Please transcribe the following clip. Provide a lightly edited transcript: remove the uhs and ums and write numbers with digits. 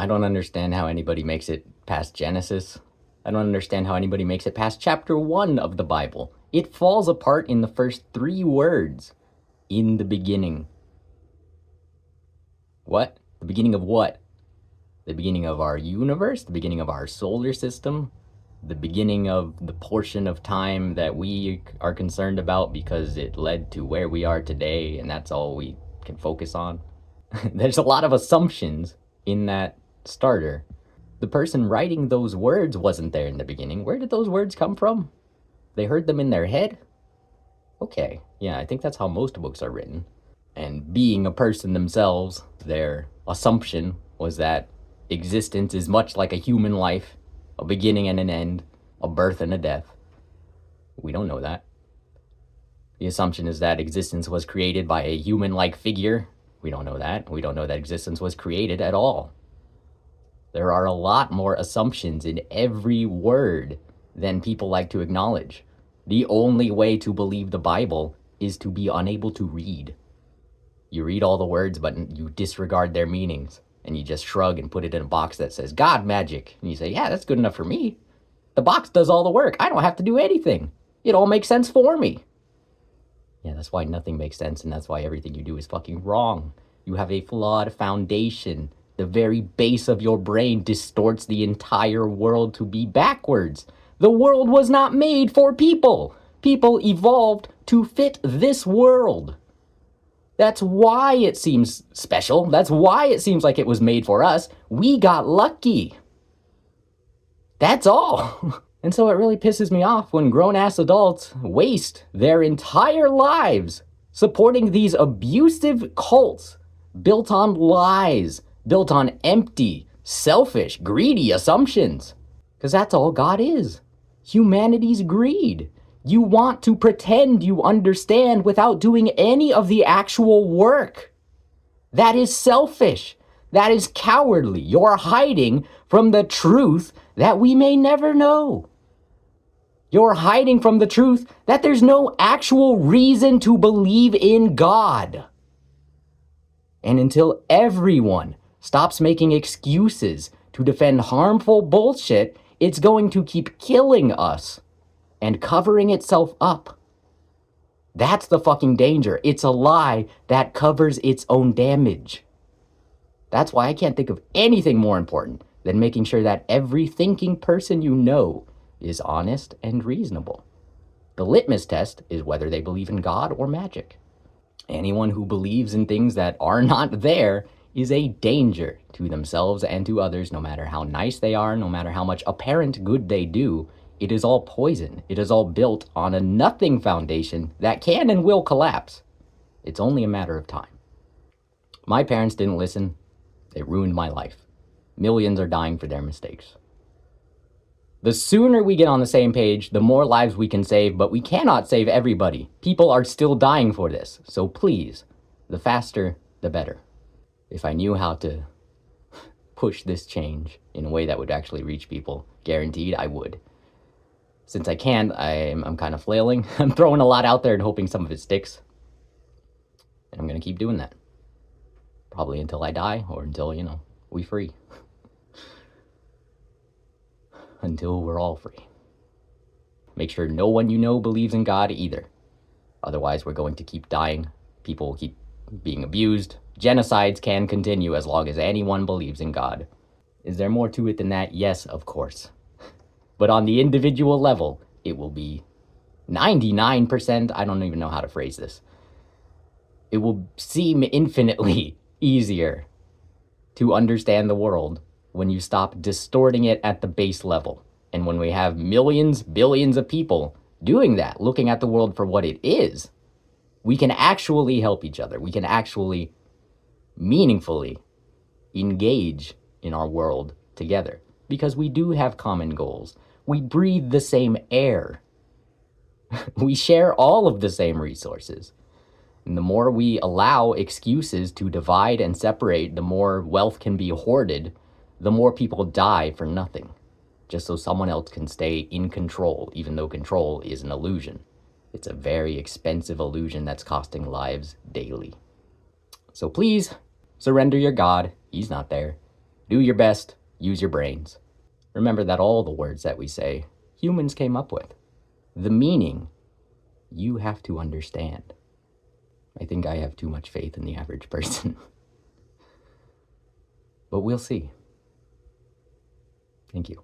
I don't understand how anybody makes it past Genesis. I don't understand how anybody makes it past chapter 1 of the Bible. It falls apart in the first 3 words. In the beginning. What? The beginning of what? The beginning of our universe? The beginning of our solar system? The beginning of the portion of time that we are concerned about because it led to where we are today, and that's all we can focus on? There's a lot of assumptions in that starter. The person writing those words wasn't there in the beginning. Where did those words come from? They heard them in their head? Okay, yeah, I think that's how most books are written. And being a person themselves, their assumption was that existence is much like a human life, a beginning and an end, a birth and a death. We don't know that. The assumption is that existence was created by a human-like figure. We don't know that. We don't know that existence was created at all. There are a lot more assumptions in every word than people like to acknowledge. The only way to believe the Bible is to be unable to read. You read all the words, but you disregard their meanings, and you just shrug and put it in a box that says, God magic. And you say, yeah, that's good enough for me. The box does all the work. I don't have to do anything. It all makes sense for me. Yeah, that's why nothing makes sense, and that's why everything you do is fucking wrong. You have a flawed foundation. The very base of your brain distorts the entire world to be backwards. The world was not made for people. People evolved to fit this world. That's why it seems special. That's why it seems like it was made for us. We got lucky. That's all. And so it really pisses me off when grown-ass adults waste their entire lives supporting these abusive cults built on lies, built on empty, selfish, greedy assumptions. Because that's all God is. Humanity's greed. You want to pretend you understand without doing any of the actual work. That is selfish. That is cowardly. You're hiding from the truth that we may never know. You're hiding from the truth that there's no actual reason to believe in God. And until everyone stops making excuses to defend harmful bullshit, it's going to keep killing us and covering itself up. That's the fucking danger. It's a lie that covers its own damage. That's why I can't think of anything more important than making sure that every thinking person you know is honest and reasonable. The litmus test is whether they believe in God or magic. Anyone who believes in things that are not there is a danger to themselves and to others, no matter how nice they are, no matter how much apparent good they do. It is all poison. It is all built on a nothing foundation that can and will collapse. It's only a matter of time. My parents didn't listen. They ruined my life. Millions are dying for their mistakes. The sooner we get on the same page, the more lives we can save, but we cannot save everybody. People are still dying for this. So please, the faster, the better. If I knew how to push this change in a way that would actually reach people, guaranteed I would. Since I can't, I'm kind of flailing. I'm throwing a lot out there and hoping some of it sticks. And I'm going to keep doing that. Probably until I die or until, we free. Until we're all free. Make sure no one you know believes in God either. Otherwise, we're going to keep dying. People will keep being abused. Genocides can continue as long as anyone believes in God. Is there more to it than that? Yes, of course. But on the individual level, it will be 99%, I don't even know how to phrase this. It will seem infinitely easier to understand the world when you stop distorting it at the base level. And when we have millions, billions of people doing that, looking at the world for what it is, we can actually help each other. We can actually meaningfully engage in our world together because we do have common goals. We breathe the same air. We share all of the same resources. And the more we allow excuses to divide and separate, the more wealth can be hoarded, the more people die for nothing, just so someone else can stay in control, even though control is an illusion. It's a very expensive illusion that's costing lives daily. So please, surrender your God. He's not there. Do your best, use your brains. Remember that all the words that we say, humans came up with. The meaning, you have to understand. I think I have too much faith in the average person. But we'll see. Thank you.